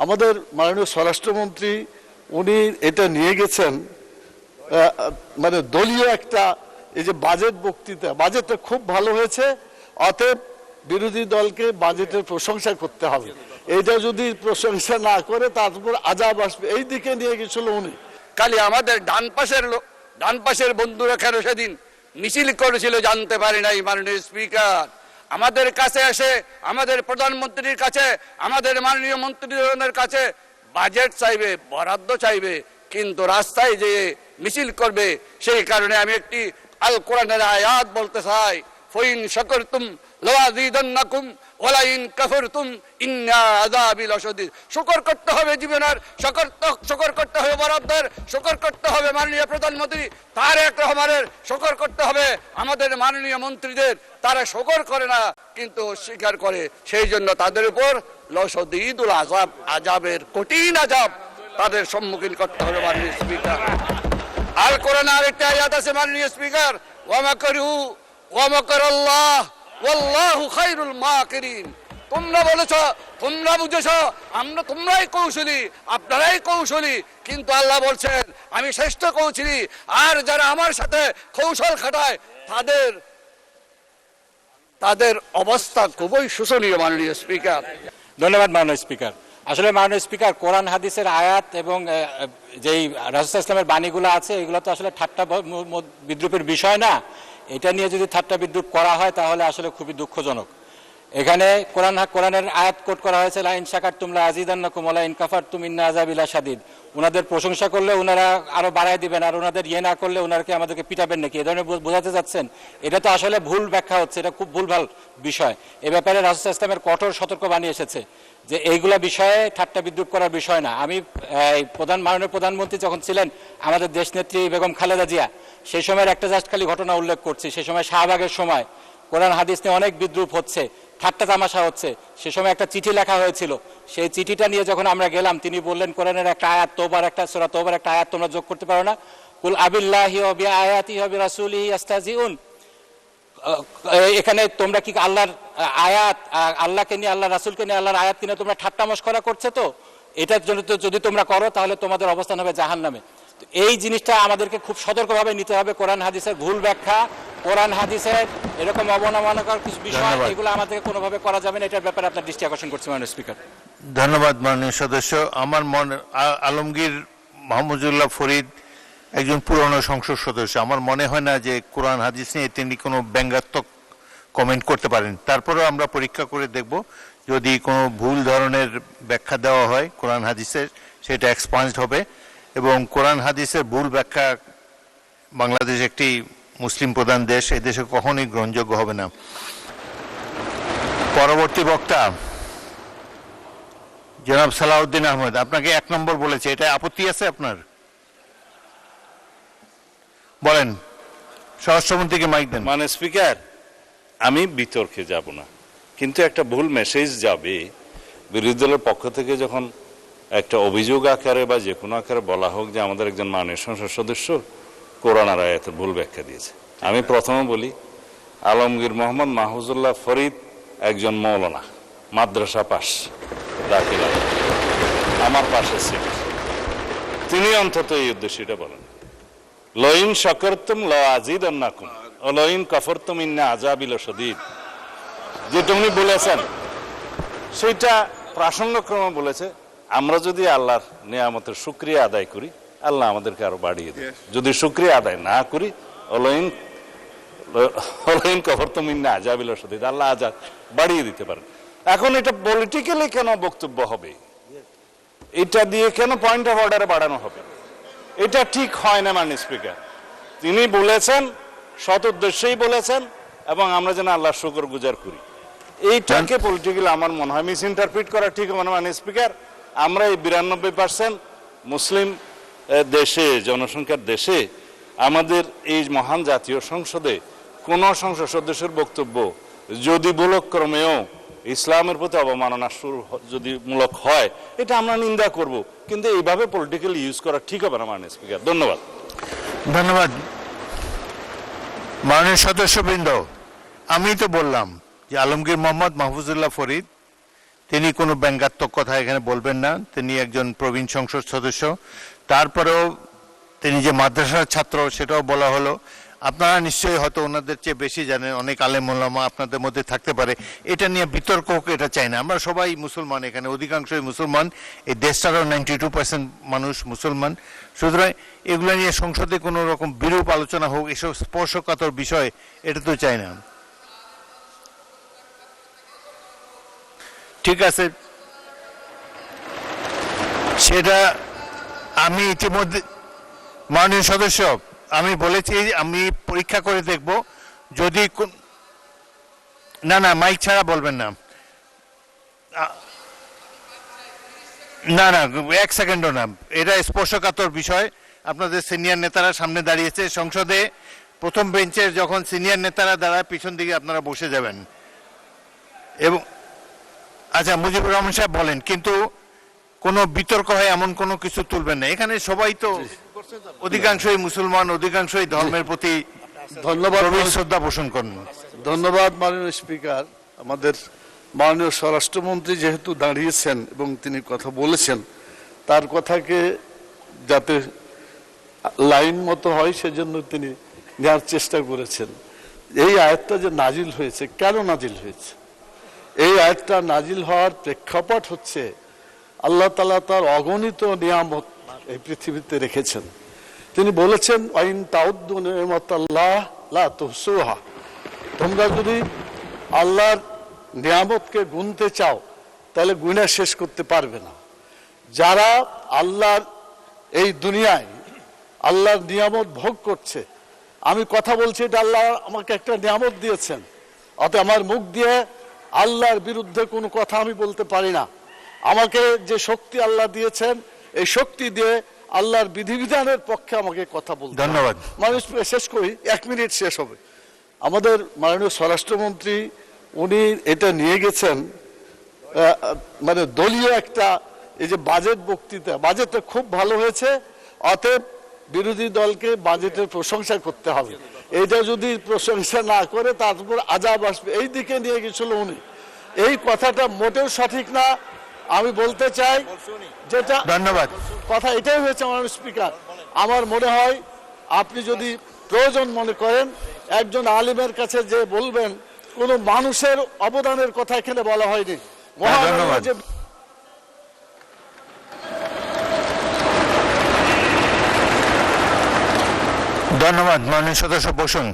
আমাদের মাননীয় স্বরাষ্ট্রমন্ত্রী উনি এটা নিয়ে গেছেন মানে দলীয় একটা এই যে বাজেট বক্তৃতা, বাজেটটা খুব ভালো হয়েছে, অতএব বিরোধী দলকে বাজেটের প্রশংসা করতে হবে। এইটা যদি প্রশংসা না করে তারপর আজাব আসবে, এই দিকে নিয়ে গেছিল উনি। খালি আমাদের ডান পাশের বন্ধুরা কেন সেদিন মিছিল করেছিল জানতে পারি নাই। মাননীয় স্পিকার আমাদের কাছে এসে আমাদের প্রধানমন্ত্রীর কাছে, আমাদের মাননীয় মন্ত্রীদের কাছে বাজেট চাইবে, বরাদ্দ চাইবে, কিন্তু রাস্তায় যে মিছিল করবে। সেই কারণে আমি একটি আল কোরআনের আয়াত বলতে চাই, ফাইন শাকারতুম লাযীদান্নাকুম ওয়া লাইন কাফারতুম ইন্না আযাবি লাশাদীদ। শুকর করতে হবে জীবনের, শুকর করতে হবে বরাদ্দের, শুকর করতে হবে মাননীয় প্রধানমন্ত্রী তারেক রহমানের, শুকর করতে হবে আমাদের মাননীয় মন্ত্রীদের। তারা শুকর করে না কিন্তু অস্বীকার করে, সেই জন্য তাদের উপর লাশাদীদুল আযাব, আযাবের কঠিন আযাব তাদের সম্মুখীন করতে হবে। মাননীয় স্পিকার আল কোরআনে আরেকটা আয়াত আছে মাননীয় স্পিকার, ওয়া মাকারু ওয়া মাকারাল্লাহ ওয়াল্লাহু খায়রুল মাকিরিন। তোমরা বলেছো, তোমরা বুঝেছো, তোমরাই কৌশলী, আপনারাই কৌশলী, কিন্তু আল্লাহ বলছেন আমি শ্রেষ্ঠ কৌশলী। আর যারা আমার সাথে কৌশল খাটায় তাদের অবস্থা খুবই শোচনীয়। মাননীয় স্পিকার ধন্যবাদ। মাননীয় স্পিকার, আসলে মাননীয় স্পিকার কোরআন হাদিসের আয়াত এবং যেই রাসূল ইসলামের বাণীগুলো আছে এগুলো তো আসলে ঠাট্টা বিদ্রুপের বিষয় না। এটা নিয়ে যদি ঠাট্টা বিদ্রুপ করা হয় তাহলে আসলে খুবই দুঃখজনক। এখানে কোরআনের আয়াত কোট করা হয়েছে লাইন শাকারতুম লাযীদান্নাকুম ওয়া লাইন কাফারতুম ইন্না আযাবি লাশাদীদ। ওনাদের প্রশংসা করলে ওনারা আরো বাড়ায় দিবেন, আর ওনাদের না করলে ওনাকে আমাদেরকে পিটাবেন নাকি, এ ধরনের বোঝাতে যাচ্ছেন। এটা তো আসলে ভুল ব্যাখ্যা হচ্ছে, এটা খুব ভুলভাল বিষয়। এ ব্যাপারে রাসূল ইসলামের কঠোর সতর্কবাণী এসেছে যে এইগুলা বিষয়ে ঠাট্টা বিদ্রুপ করার বিষয় না। আমি মাননীয় প্রধানমন্ত্রী যখন ছিলেন আমাদের দেশনেত্রী বেগম খালেদা জিয়া, সেই সময়ের একটা জাস্ট খালি ঘটনা উল্লেখ করছি। সেই সময় শাহবাগের সময় কোরআন হাদিস নিয়ে অনেক বিদ্রুপ হচ্ছে, ঠাট্টা তামাশা হচ্ছে। সে সময় একটা চিঠি লেখা হয়েছিল, সেই চিঠিটা নিয়ে যখন আমরা গেলাম তিনি বললেন কোরআনের একটা আয়াত সূরা তওবার একটা আয়াত তোমরা যোগ করতে পারো না? কুল আবিল্লাহি ওয়া বিআয়াতিহি ওয়া বিরাসূলিহি ইস্তাহজিউন। এখানে তোমরা কি আল্লাহর আয়াত, আল্লাহকে নিয়ে, আল্লাহ রাসূলকে নিয়ে, আল্লাহর আয়াত কিনে তোমরা ঠাট্টা মশকরা করছে? তো এটার জন্য তো যদি তোমরা করো তাহলে তোমাদের অবস্থান হবে জাহান্নামে। এই জিনিসটা আমাদেরকে খুব সতর্কভাবে নিতে হবে। কোরআন হাদিসের ভুল ব্যাখ্যা, কোরআন হাদিসের এরকম অবমাননাকর কিছু বিষয়, এগুলো আমাদেরকে কোনোভাবে করা যাবে না। এটার ব্যাপারে আপনার দৃষ্টি আকর্ষণ করছি মাননীয় স্পিকার। ধন্যবাদ মাননীয় সদস্য। আমার মনে আলমগীর মাহমুদুল্লাহ ফরিদ একজন পুরনো সংসদ সদস্য, আমার মনে হয় না যে কোরআন হাদিস নিয়ে তিনি কোনো ব্যঙ্গাত্মক কমেন্ট করতে পারেন। তারপরেও আমরা পরীক্ষা করে দেখব, যদি কোনো ভুল ধরনের ব্যাখ্যা দেওয়া হয় কোরআন হাদিসের সেটা এক্সপান্সড হবে। এবং কোরআন হাদিসের ভুল ব্যাখ্যা, বাংলাদেশ একটি মুসলিম প্রধান দেশ, এই দেশে কখনোই গ্রহণযোগ্য হবে না। পরবর্তী বক্তা জনাব সালাউদ্দিন আহমেদ, আপনাকে 1 নম্বর বলেছে, এটা আপত্তি আছে আপনার? বলেন, স্বরাষ্ট্রমন্ত্রীকে মাইক দেন। মানে স্পিকার, আমি বিতর্কে যাব না, কিন্তু একটা ভুল মেসেজ যাবে বিরোধী দলের পক্ষ থেকে যখন একটা অভিযোগ আকারে বা যে কোনো আকারে বলা হোক যে আমাদের একজন মাননীয় সংসদ সদস্য কোরআন আর আয়াতের ভুল ব্যাখ্যা দিয়েছে। আমি প্রথমে বলি, আলমগীর মোহাম্মদ মাহফুজুল্লাহ ফরিদ একজন মৌলানা, মাদ্রাসা পাস, দাখিল আমার পাশে ছিল, তিনি অন্তত এই উদ্দেশ্যটা বলেন, লাইন শাকারতুম লাযীদান্নাকুম ওয়া লাইন কাফারতুম ইন্না আযাবি লাশাদীদ। যেটা উনি বলেছেন সেটা প্রাসঙ্গক্রমে বলেছে। আমরা যদি আল্লাহর নিয়ামতের শুকরিয়া আদায় করি, আল্লাহ আমাদেরকে আরো বাড়িয়ে দেয়। যদি শুকরিয়া আদায় না করি, লাইন কাফারতুম ইন্না আযাবি লাশাদীদ, আল্লাহ আযাব বাড়িয়ে দিতে পারেন। এখন এটা পলিটিক্যালি কেন বক্তব্য হবে, এটা দিয়ে কেন পয়েন্ট অফ অর্ডারে বাড়ানো হবে? এটা ঠিক হয় না মাননীয় স্পিকার। তিনি বলেছেন, সৎ উদ্দেশ্যেই বলেছেন, এবং আমরা যেন আল্লাহর শুকর গুজার করি। এইটাকে পলিটিক্যালি আমার মনে হয় মিস ইন্টারপ্রিট করা ঠিক হবে না মাননীয় স্পিকার। আমরা এই 92% মুসলিম দেশে, জনসংখ্যার দেশে, আমাদের এই মহান জাতীয় সংসদে কোন সংসদ সদস্যের বক্তব্য যদি ভুলক্রমেও ইসলামের প্রতি অবমাননা যদি মূলক হয়, এটা আমরা নিন্দা করব, কিন্তু এইভাবে পলিটিক্যালি ইউজ করা ঠিক হবে না মাননীয় স্পিকার। ধন্যবাদ। ধন্যবাদ মাননীয় সদস্যবৃন্দ। আমি তো বললাম যে আলমগীর মোহাম্মদ মাহফুজুল্লাহ ফরিদ তিনি কোনো ব্যঙ্গাত্মক কথা এখানে বলবেন না, তিনি একজন প্রবীণ সংসদ সদস্য। তারপরেও তিনি যে মাদ্রাসার ছাত্র সেটাও বলা হলো। আপনারা নিশ্চয়ই হয়তো ওনাদের চেয়ে বেশি জানেন, অনেক আলেম ওলামা আপনাদের মধ্যে থাকতে পারে, এটা নিয়ে বিতর্ক হোক এটা চাই না। আমরা সবাই মুসলমান, এখানে অধিকাংশই মুসলমান, এই দেশটারও 92% মানুষ মুসলমান। সুতরাং এগুলো নিয়ে সংসদে কোনো রকম বিরূপ আলোচনা হোক, এসব স্পর্শকাতর বিষয়, এটা তো চাই না। ঠিক আছে, সেটা আমি ইতিমধ্যে মাননীয় সদস্য আমি বলেছি, আমি পরীক্ষা করে দেখব যদি না না মাইক ছাড়া বলবেন না, না না 1 সেকেন্ডও না, এটা স্পর্শকাতর বিষয়। আপনাদের সিনিয়র নেতারা সামনে দাঁড়িয়েছে, সংসদে প্রথম বেঞ্চের যখন সিনিয়র নেতারা দাঁড়ায় পিছন দিকে আপনারা বসে যাবেন। এবং আচ্ছা মুজিবুর রহমান সাহেব বলেন, কিন্তু কোনো বিতর্ক হয় এমন কোনো কিছু তুলবেন না। এখানে সবাই তো অধিকাংশই মুসলমান, অধিকাংশই ধর্মের প্রতি ধন্যবাদ, শ্রদ্ধা পোষণ করেন। ধন্যবাদ মাননীয় স্পিকার। আমাদের মাননীয় স্বরাষ্ট্রমন্ত্রী যেহেতু দাঁড়িয়েছেন এবং তিনি কথা বলেছেন, তার কথাকে যাতে লাইন মতো হয় সেজন্য তিনি নেওয়ার চেষ্টা করেছেন। এই আয়াতটা যে নাজিল হয়েছে, কেন নাজিল হয়েছে? এই আয়াতটা নাজিল হওয়ার প্রেক্ষাপট হচ্ছে আল্লাহ তাআলা তার অগণিত নিয়ামত এই পৃথিবীতে রেখেছেন। তিনি বলেছেন আইন তাউদ্দু নিয়ামাতাল্লাহ লা তুহসুহা, তোমরা যদি আল্লাহর নিয়ামতকে গুনতে চাও তাহলে গুণা শেষ করতে পারবে না। যারা আল্লাহর এই দুনিয়ায় আল্লাহর নিয়ামত ভোগ করছে, আমি কথা বলছি, এটা আল্লাহ আমাকে একটা নিয়ামত দিয়েছেন, অতএব আমার মুখ দিয়ে আল্লাহর বিরুদ্ধে কোনো কথা আমি বলতে পারি না। আমাকে যে শক্তি আল্লাহ দিয়েছেন, এই শক্তি দিয়ে আল্লাহর বিধিবিধানের পক্ষে আমাকে কথা বলতে। ধন্যবাদ। মানুষ শেষ করি, 1 মিনিট শেষ হবে। আমাদের মাননীয় স্বরাষ্ট্রমন্ত্রী উনি এটা নিয়ে গেছেন মানে দলীয় একটা, এই যে বাজেট বক্তৃতা, বাজেটটা খুব ভালো হয়েছে, অতএব বিরোধী দলকে বাজেটের প্রশংসা করতে হবে। এইটা যদি প্রশংসা না করে তারপর আজাব আসবে, এই দিকে নিয়ে গেছিল উনি। এই কথাটা মোটেও সঠিক না। আমি বলতে চাই যেটা, ধন্যবাদ, কথা এটাই হয়েছে মাননীয় স্পিকার। আমার মনে হয় আপনি যদি প্রয়োজন মনে করেন একজন আলিমের কাছে যে বলবেন, কোন মানুষের অবদানের কথা এখানে বলা হয়নি। ধন্যবাদ। ধন্যবাদ মাননীয় সদস্য বসুন।